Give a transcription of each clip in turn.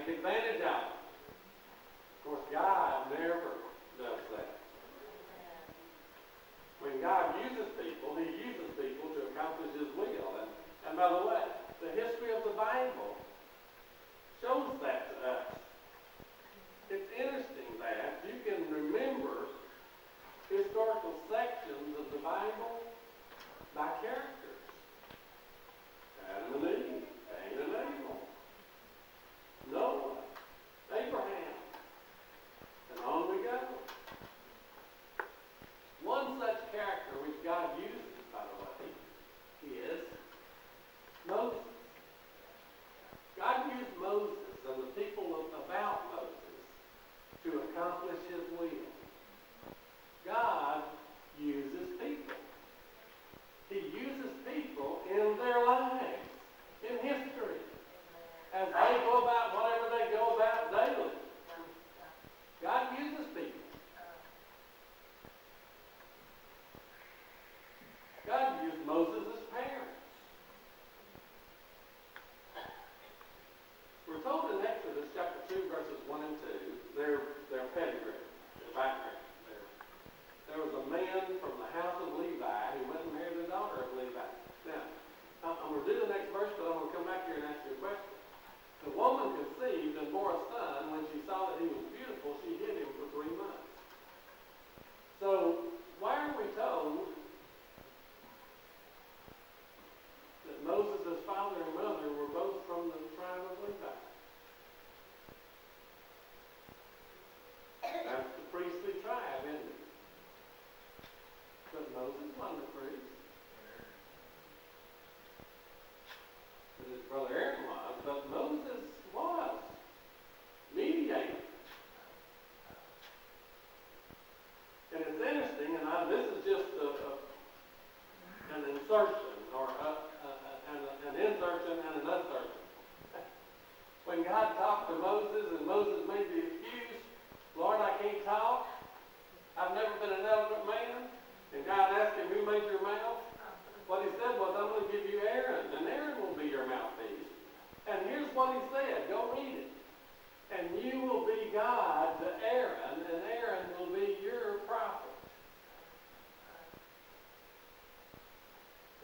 take advantage of them. Of course, God never does that. When God uses people, He uses people to accomplish His will. And by the way, the history of the Bible shows that to us. It's interesting that you can remember historical sections of the Bible by characters. Adam and Eve, Cain and Abel, Noah, Abraham, and on we go. One such character which God uses, by the way, is Moses. God used Moses and the people about Moses to accomplish His will. God uses people. He uses people in their lives, in history, as they go about whatever they go about daily. God uses people. God used Moses' parents. We're told in Exodus chapter 2, verses 1 and 2, their pedigree, their background. There was a man from the house of Levi who went and married the daughter of Levi. Now, I'm going to do the next verse, but I'm going to come back here and ask you a question. The woman conceived and bore a son. When she saw that he was beautiful, she hid him for 3 months. So, why are we told that Moses' father and mother were both from the tribe of Levi? That's the priestly tribe, isn't it? But Moses wasn't a priest. But his brother Aaron was, but Moses was mediator. And it's interesting, and this is just an insertion, or an insertion and an assertion. When God talked to Moses, and Moses made the excuse, Lord, I can't talk. I've never been an eloquent man. And God asked him, who made your mouth? What he said was, I'm going to give you Aaron, and Aaron will be your mouthpiece. And here's what he said. Go read it. And you will be God to Aaron, and Aaron will be your prophet.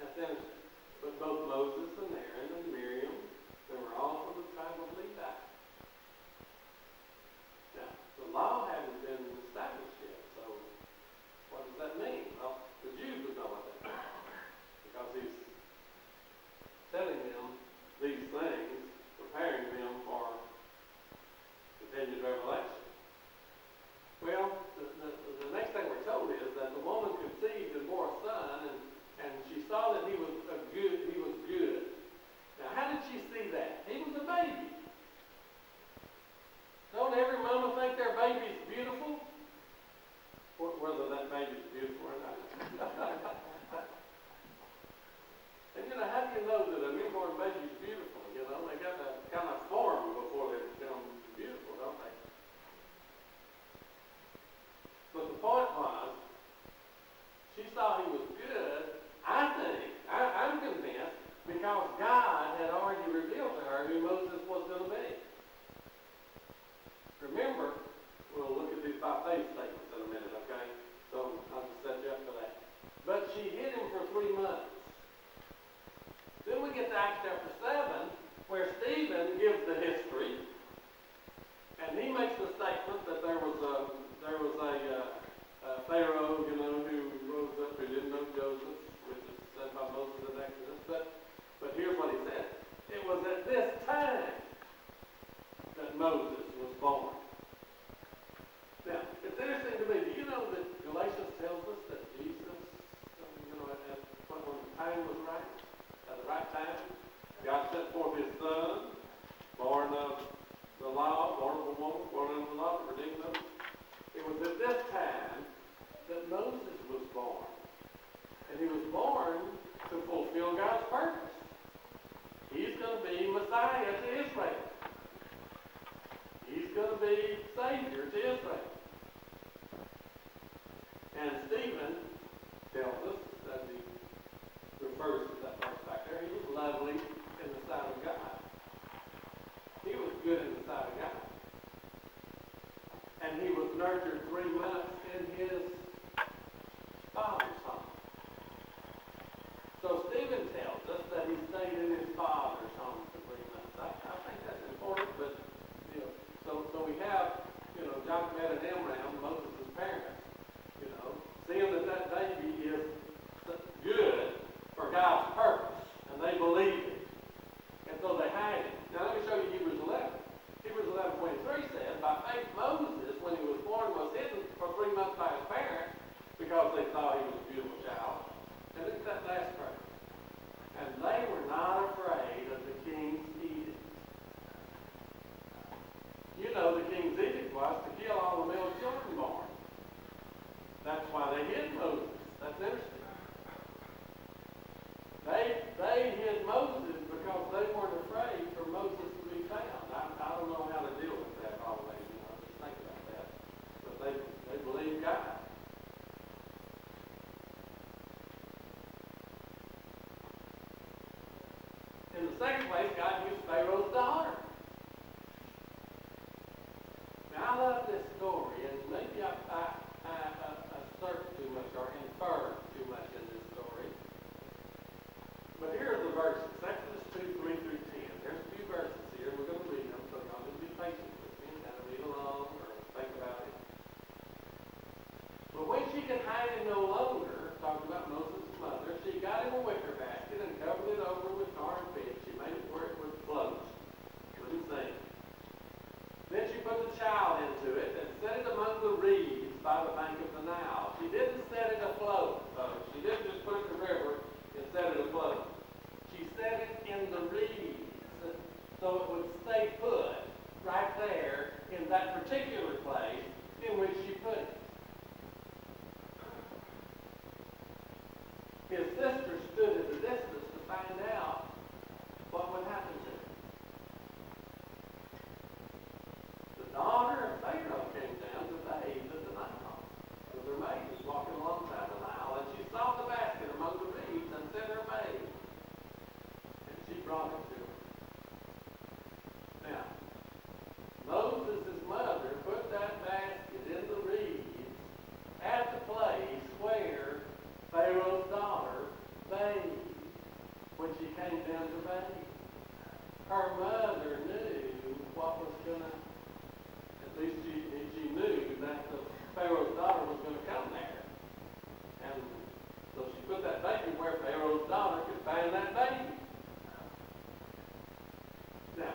That's interesting. But both Moses and Aaron and Miriam, they were all from the tribe of Levi. Now, the law hadn't been established yet, so what does that mean? Well, the Jews would know what that means, because he's telling them these things, preparing them for continued revelation. Well, the next thing we're told is that the woman conceived and bore a son, and she saw that he was good. Now, how did she see that? He was a baby. Don't every mama think their baby's beautiful? Whether that baby's beautiful or not. And how do you know that a newborn baby's beautiful? They got to kind of form before they become beautiful, don't they? But the point was, she saw he was good, I'm convinced, because God had already revealed to her who Moses was going to be. Remember, we'll look at these by faith statements in a minute, okay? So I'll just set you up for that. But she hid him for 3 months. Then we get to Acts chapter 7, where Stephen gives the history, and he makes the statement that there was a Pharaoh, who rose up, who didn't know Joseph, which is said by Moses in Exodus. But here's what he said. It was at this time that Moses was born. Now, it's interesting to me. Do you know that Galatians tells us that Jesus, when the time was right, at the right time, God sent forth His Son, born of the law, born of a woman, born under the law, to redeem them. It was at this time that Moses was born. And he was born to fulfill God's purpose. He's going to be Messiah to Israel. He's going to be Savior to Israel. And Stephen tells us, as he refers to that this beautiful child. And look at that last verse. And they were not afraid of the king's edict. You know the king's edict was to kill all the male children born. That's why they hid Moses. That's interesting. They hid Moses because they weren't afraid for Moses to be found. I don't know how to deal with that always, just think about that. But they believed God. In the second place, God used Pharaoh's daughter. Now, I love this story, and maybe I assert too much or infer too much in this story. But here are the verses. Exodus 2, 3 through 10. There's a few verses here. We're going to read them, so y'all just be patient with me and kind of read along or think about it. But when she could hide him no longer, talking about Moses' mother, she got him a wicker basket and covered it over with tar and pitch. She made it where it would float. Wouldn't sink. Then she put the child into it and set it among the reeds by the bank of the Nile. She didn't set it afloat, folks. She didn't just put it in the river and set it afloat. She set it in the reeds so it would stay put right there in that particular place in which she put it. His sister stood at a distance to find out what would happen to her. The daughter of Pharaoh came down to bathe at the Nile. With her maid was walking alongside the Nile, and she saw the basket among the reeds and sent her maid. And she brought it to her. Now, Moses' mother put that basket in the reeds at the place where Pharaoh's daughter bathed when she came down to bathe. Her mother knew what was going to, at least she knew that the Pharaoh's daughter was going to come there. And so she put that baby where Pharaoh's daughter could find that baby. Now,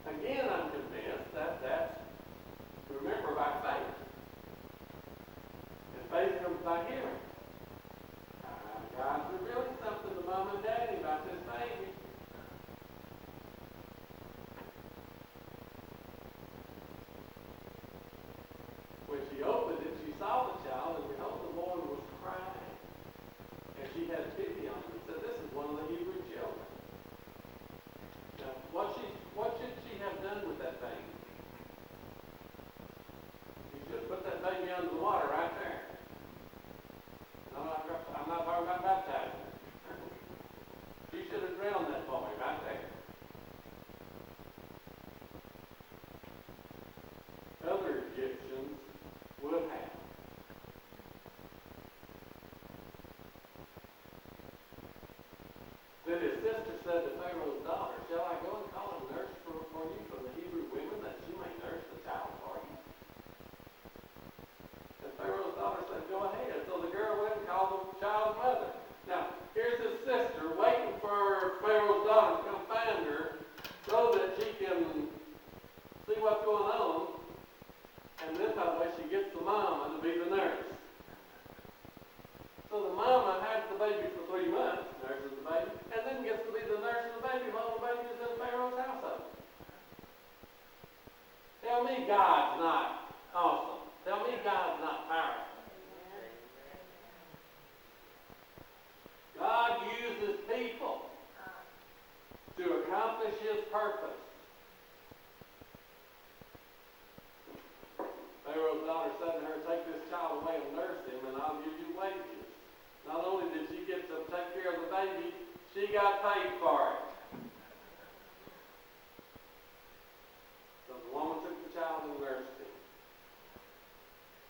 again, I'm convinced that that's, remember, by faith. And faith comes by hearing. God's revealing something to Mom and Daddy about this baby. When she opened it, she saw the child, and behold, the boy was crying. And she had pity on him and said, "This is one of the Hebrew children." Now, what should she have done with that baby? She should have put that baby under the water right there. I'm not talking about baptizing. She should have drowned that boy right there. Other Egyptians would have. Then his sister said to Pharaoh's daughter, "Shall I go and call a nurse for you from the Hebrew women, that she may nurse the child for you?" And Pharaoh's daughter said, "Go ahead." So the girl went and called the child's mother. Now, here's his sister waiting for Pharaoh's daughter to come find her so that she can see what's going on. And then, by the way, she gets the mama to be the nurse. So the mama has the baby for 3 months, nurses the baby, and then gets to be the nurse of the baby while the baby is in Pharaoh's household. Tell me God's not awesome. Tell me God's not powerful. God uses people to accomplish His purpose. Pharaoh's daughter said to her, "Take this child away and nurse him, and I'll give you wages." Not only did she get to take care of the baby, she got paid for it. So the woman took the child and nursed him.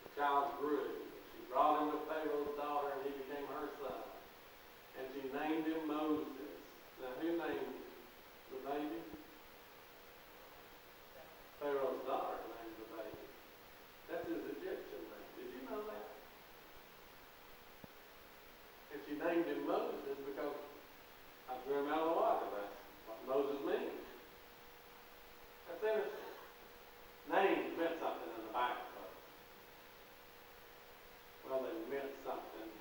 The child grew. She brought him to Pharaoh's daughter, and he became her son. And she named him Moses. Now, who named the baby? Pharaoh's daughter named the baby. That's his Egyptian name. Did you know that? And she named him Moses because I drew him out of the water. That's what Moses means. That's interesting. Names meant something in the Bible. Well, they meant something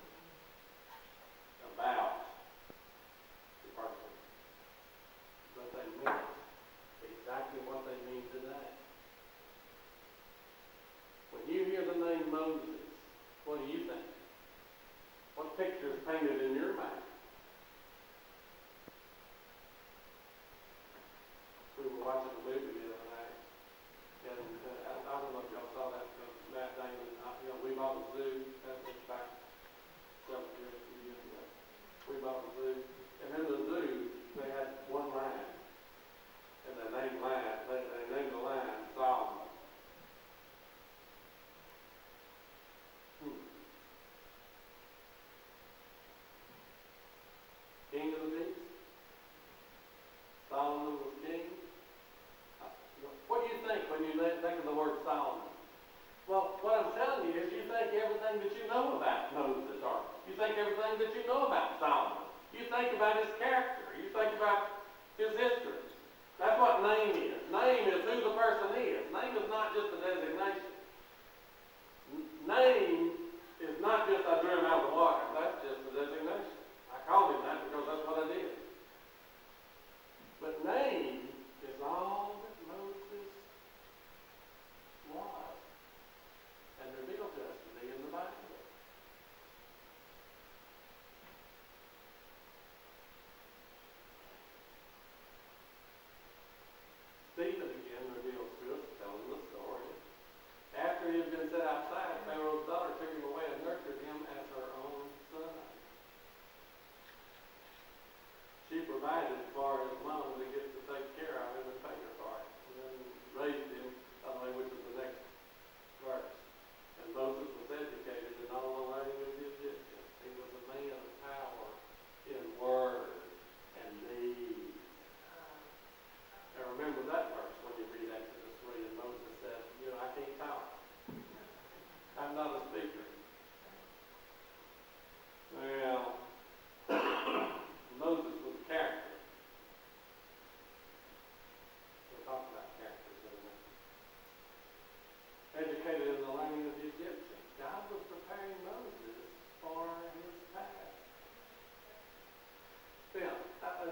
pictures painted in your mind. We were watching a movie the other night, and I don't know if y'all saw that, Matt Damon, we bought a zoo, that was back several years, a few years ago. We bought a zoo, and in the zoo, they had one lion, and they named the lion Solomon. King of the beasts. Solomon was king. What do you think when you think of the word Solomon? Well, what I'm telling you is you think everything that you know about Moses, or you think everything that you know about Solomon. You think about his character. You think about his history. That's what name is. Name is who the person is. Name is not just a designation. Name is not just I drew him out of the water. That's just a designation. I called him that because that's what I did. But name is all that Moses was and revealed to us to be in the Bible. Stephen again reveals to us, telling the story. After he had been set outside, Pharaoh's daughter took him away and nurtured him as her own son. She provided for his mom to get to take care of him and pay her for it. And then raised him, which is the next verse. And Moses was educated in all the learning of the Egyptians. He was a man of power in word and deed. Now remember that verse when you read Exodus 3, and Moses said, I can't talk. I'm not a speaker. Well, Moses was a character. We'll talk about characters in a minute. Educated in the learning of the Egyptians. God was preparing Moses for his past. Now,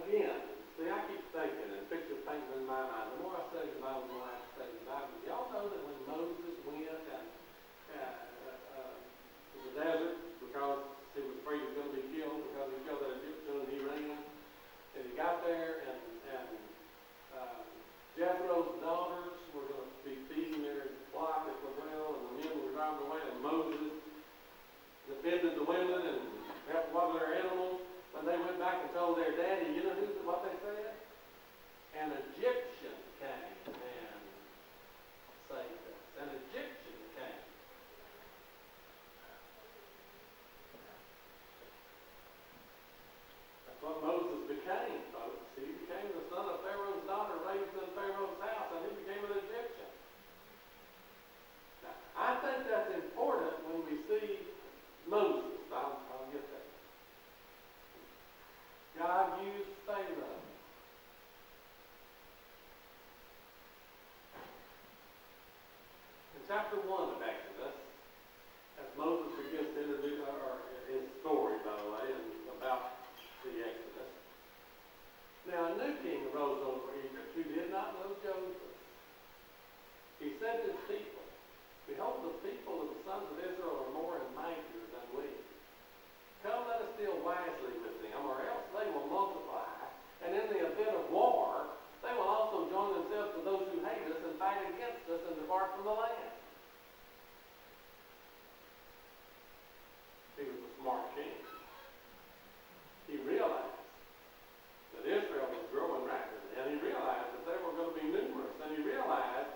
again, I keep thinking, and pictures painting in my mind. The more I study the Bible, the more I study the Bible. Y'all know that when Moses went to the desert because he was afraid he was going to be killed because he killed that Egyptian and he ran, and he got there and Jethro's daughters were going to be feeding their flock at the well, and the men were driving away, and Moses defended the women and helped water their animals. When they went back and told their daddy, what they said? An Egyptian came and saved us. An Egyptian came. That's what Moses became, folks. He became the son of Pharaoh's daughter, raised in Pharaoh's house, and he became an Egyptian. Now, I think that's important when we see Moses. I'll get that. God used Pharaoh. In chapter 1 of Exodus, as Moses begins to introduce his story, by the way, about the Exodus. Now a new king arose over Egypt who did not know Joseph. He said to his people, "Behold, the people of the sons of Israel are more and mightier than we. Come, let us deal wisely with them, or else they will multiply, and in the event of war, they will also join themselves to those who hate us and fight against us and depart from the land." He was a smart king. He realized that Israel was growing rapidly, and he realized that they were going to be numerous, and he realized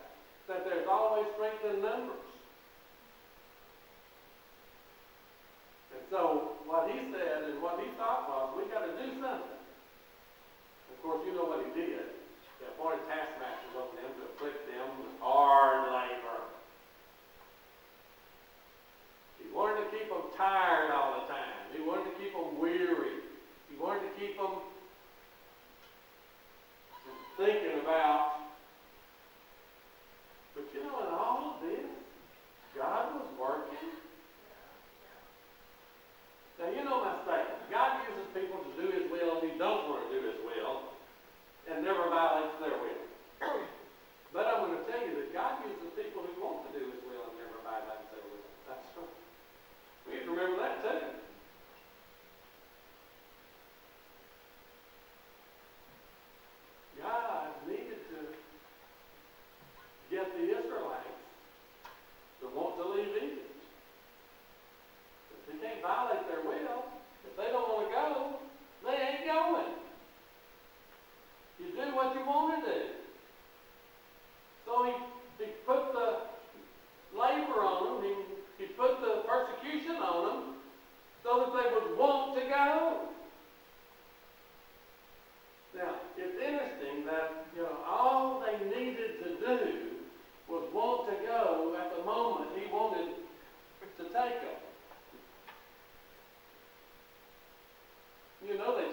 that there's always strength in numbers. And so what he said and what he thought was, we got to do something. Of course, you know what he did. He appointed taskmasters over them to afflict them with hard labor. He wanted to keep them tired all the time. He wanted to keep them weary. He wanted to keep them thinking about. But in all of this, God was working. Now, you know my statement. God uses people to do his will, and he don't want to do his will, and never violates their will.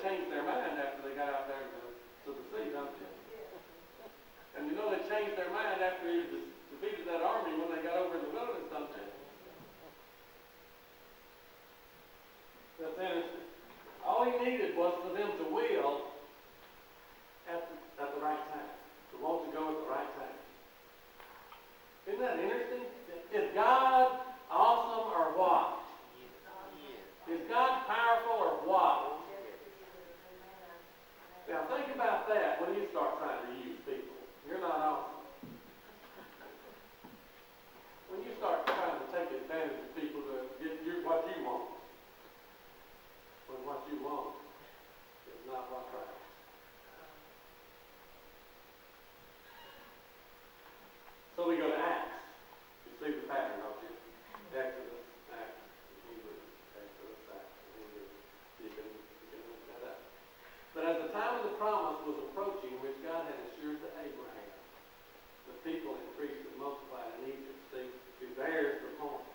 changed their mind after they got out there to the sea, don't you? And you know they changed their mind after he defeated that army when they got over in the wilderness, don't you? That's innocent. All he needed was for them to will at the right time, to want to go at the right time. Isn't that interesting? Is God awesome or what? Is God powerful or what? Now think about that when you start trying to use people. You're not awesome. When you start trying to take advantage of people to get what you want, when what you want is not what's right. So we go to Acts. You see the pattern, don't you? Exodus, Acts, Hebrews, Exodus, Acts, Hebrews. You can look that up. But as the time of the promise was approaching, which God had assured to Abraham, the people increased and multiplied in Egypt. See, there's the point.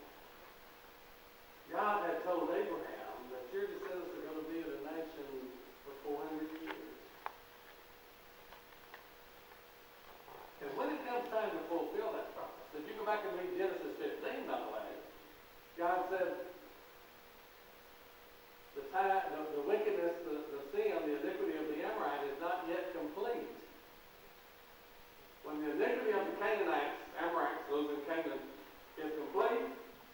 God had told Abraham that your descendants are going to be in a nation for 400 years. And when it comes time to fulfill that promise, if you go back and read Genesis 15, by the way, God said, the wickedness, the sin, the iniquity of the Amorite is not yet complete. When the iniquity of the Canaanites, Amorites, those in Canaan, is complete,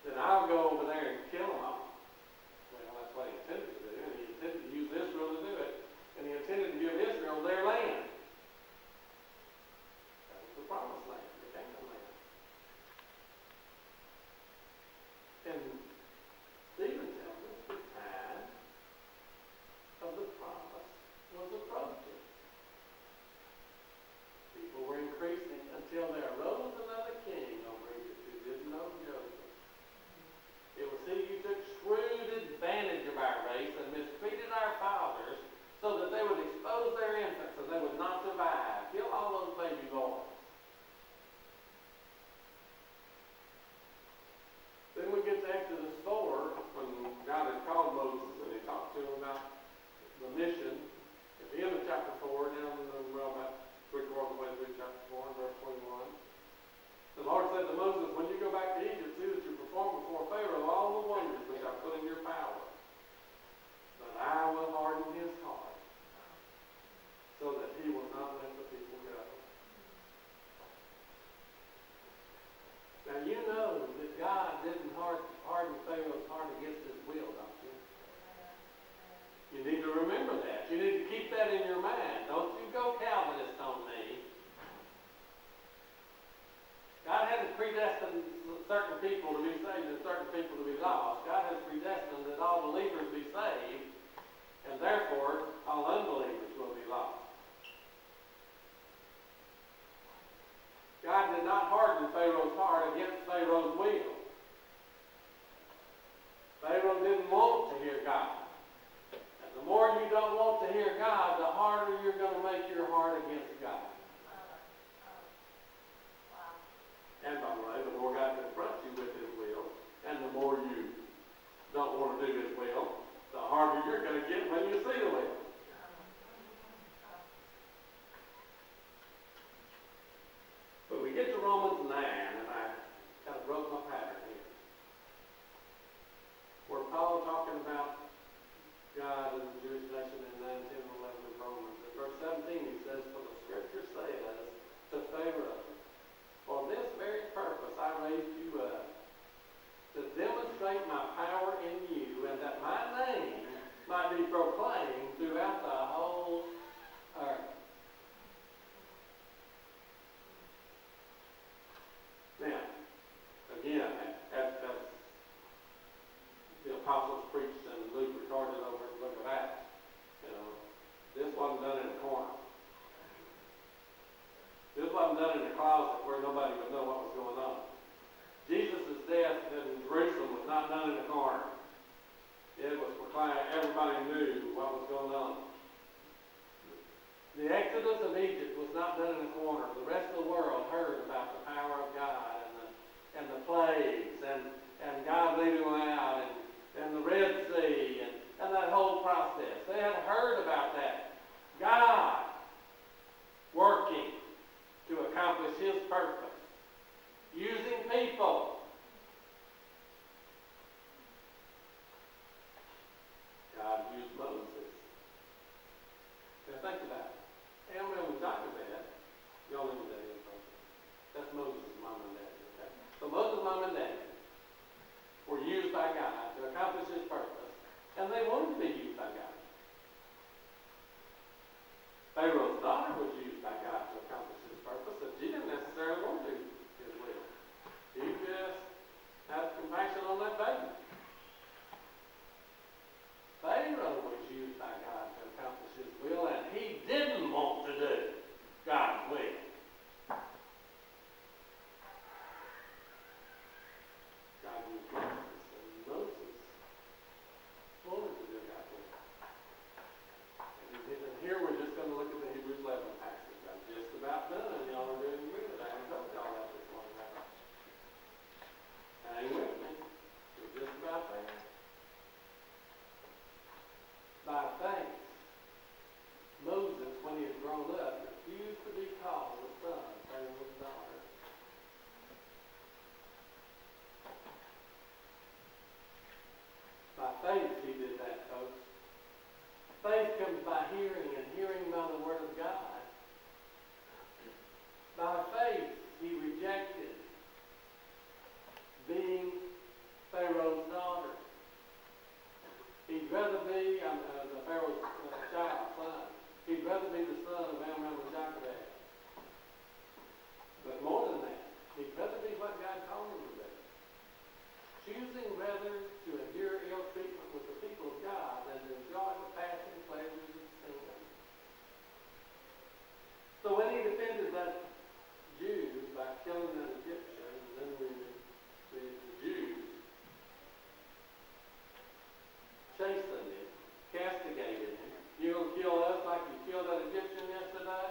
then I'll go over there and kill them all. Well, that's what he intended to do, and he intended to use Israel to do it, and he intended to give Israel their land. That was the promised land, the Canaan land. And Stephen tells us the time of the promise was approaching. People were increasing until there arose another king over Egypt who didn't know Joseph. It was he who took shrewd advantage of our race and mistreated our fathers so that they would expose their infants and they would not survive. Kill all those baby boys. Then we get to Exodus 4 when God had called Moses and he talked to him about the mission. At the end of chapter 4, down about 3/4 of the way through chapter 4, verse 21. The Lord said to Moses, when you go back to Egypt, see that you perform before Pharaoh all the wonders which I put in your power. But I will harden his heart, so that he will not let the people go. Now you know that God didn't harden Pharaoh's heart against his will, don't you? You need to remember that. You need to keep that in your mind. Don't you go Calvinist on me. God hasn't predestined certain people to be saved and certain people to be lost. God has predestined that all believers be saved, and therefore all unbelievers will be lost. God did not harden Pharaoh's heart against Pharaoh's will. Pharaoh didn't want to hear God. And the more you don't want to hear God, the harder you're going to make your heart against God. And by the way, the more God confronts you with his will, and the more you don't want to do his will, the harder you're going to get when you see the will. But we get to Romans 9, and I kind of wrote my pattern here. Where Paul talking about God and the Jewish nation in 9, 10, and 11 of Romans. In verse 17 he says, for the scripture says to Pharaoh, for this very purpose I raised you up, to demonstrate my power in you, and that my name might be proclaimed throughout the whole earth. Now, again, as the apostles preached and Luke recorded over in the book of Acts, this wasn't done in a corner. This wasn't done in a closet where nobody would know what was going on. Jesus' death in Jerusalem was not done in a corner. It was proclaimed, everybody knew what was going on. The exodus of Egypt was not done in a corner. The rest of the world heard about the power of God and the plagues and God leading them out and the Red Sea and that whole process. They had heard about be, the Pharaoh's child, son. He'd rather be the son of Amram and Jochebed. But more than that, he'd rather be what God called him to be. Choosing rather to endure ill treatment with the people of God than to enjoy the passing pleasures of sin. So when he defended that Jew by killing that Egyptian, and then the Jews chastened him, castigated him. You're going to kill us like you killed that Egyptian yesterday?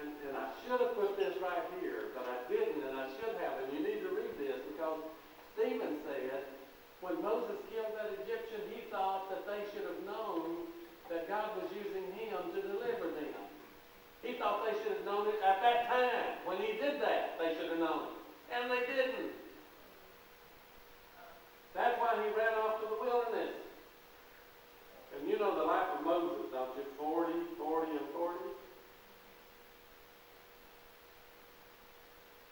And I should have put this right here, but I didn't, and I should have. And you need to read this because Stephen said when Moses killed that Egyptian, he thought that they should have known that God was using him to deliver them. He thought they should have known it at that time. When he did that, they should have known it. And they didn't. That's why he ran off to the wilderness. And you know the life of Moses, don't you? 40, 40, and 40.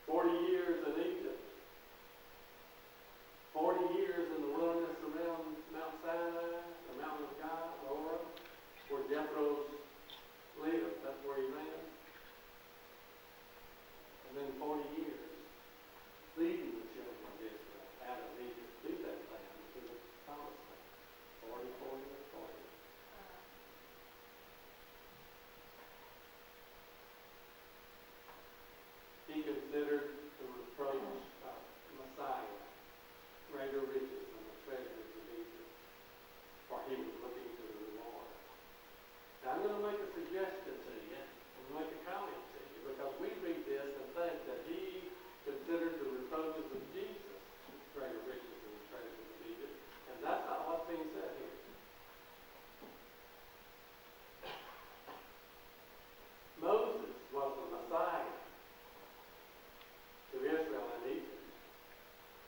40 years in Egypt. 40 years in the wilderness around Mount Sinai, the mountain of God, Lord, where Jethro's lived. That's where he ran. And then 40 years leading the children of Israel out of Egypt to that land, to the promised land. 40, 40, and 40. He considered the reproach of Messiah greater riches than the treasures of Egypt, for he was looking to the reward. Now I'm going to make a suggestion to you, and make a comment to you, because we read this and think that he considered the reproaches of Jesus greater riches than the treasures of Egypt, and that's not what's being said here. Moses was the Messiah to Israel and Egypt.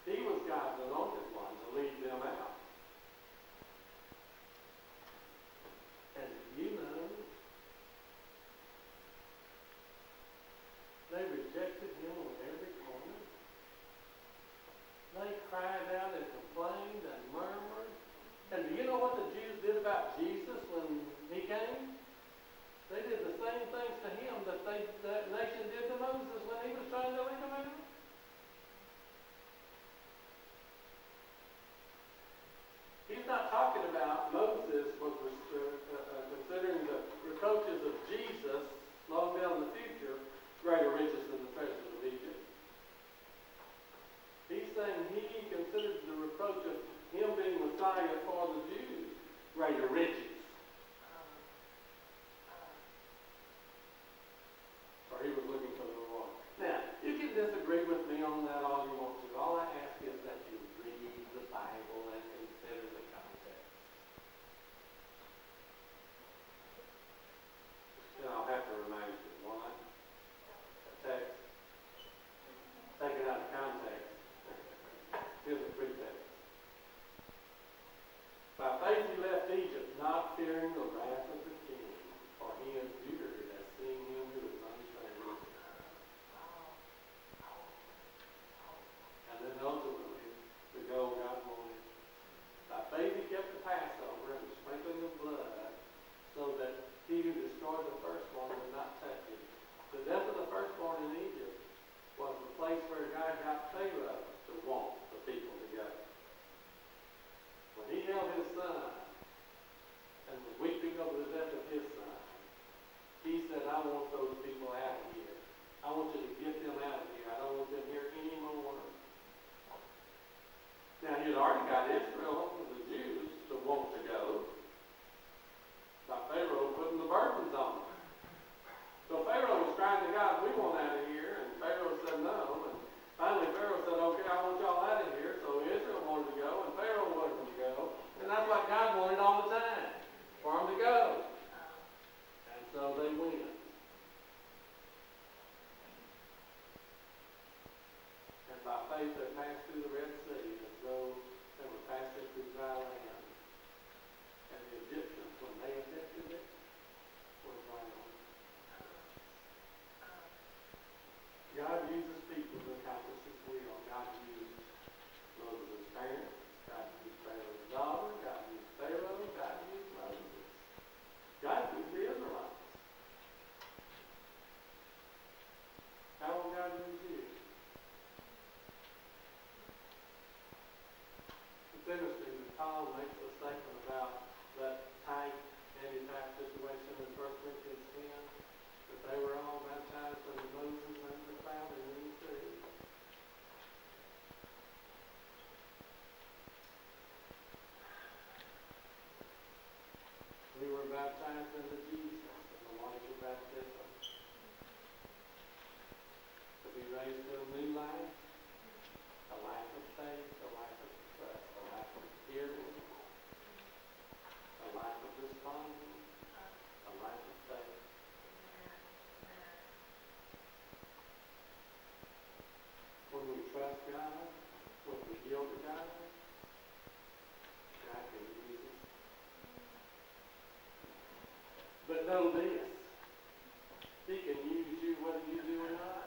He was God's anointed one to lead them out. And you know, they rejected him on every corner. They cried out and complained and murmured. And do you know what the Jews did about Jesus when he came? They did the same things to him that that nation did to Moses when he was trying to lead them out. He's not talking about Moses was considering the reproaches of Jesus long down in the future greater riches than the treasures of Egypt. He's saying he considered the reproach of him being Messiah for the Jews greater riches. For he was looking for the reward. Now, you can disagree with me on that all you want to. All I ask is that you read the Bible and consider the context. Then I'll have to remind you, one, a text, taken out of context, here's a pretext. By faith he left Egypt, not fearing the wrath of the king, for he endured as seeing him who is unchanged. And then ultimately, the goal God wanted. By faith he kept the Passover and the sprinkling of blood, so that he who destroyed the firstborn would not touch it. The death of the firstborn in Egypt was the place where God got Pharaoh to want the people to go. When he held his son and was weeping over the death of his son, he said, I want those people out of here. I want you to get them out of here. I don't want them here anymore. Now, he had already got Israel, the Jews, to want to go by Pharaoh putting the burdens on them. So Pharaoh was crying to God, we want out of here. And Pharaoh said no. And finally Pharaoh said, okay, I want y'all out of here. So Israel wanted to go, and Pharaoh wanted them to go. And that's what God baptized under Moses under the cloud and in the sea. We were baptized into Jesus in the waters of baptism to be raised to a new life, a life of faith, a life of trust, a life of hearing, a life of responding, a life of faith. When we trust God, when we yield to God, God can use us. But know this, He can use you whether you do or not.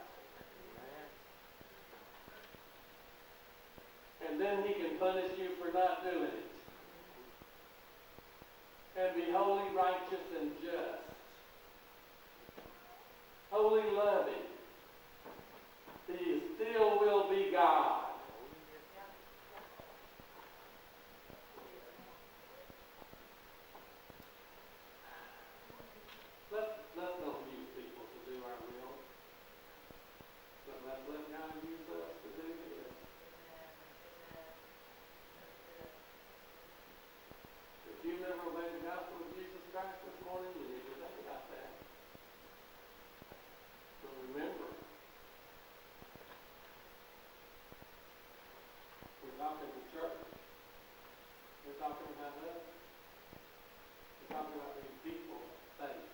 And then He can punish you for not doing it. And be holy, righteous, and just. Holy, loving. He still will be God. Let's not use people to do our will. But let's let God use us to do His. If you've never obeyed the gospel of Jesus Christ this morning, you need to think about that. But remember, we're talking to church. We're talking about us. We're talking about these people, faith,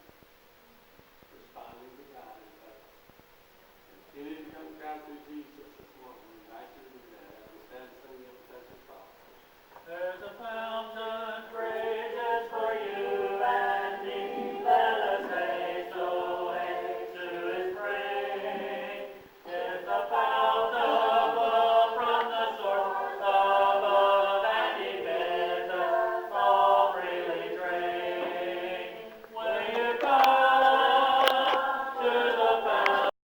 responding to God in faith. Continue to come to God through Jesus.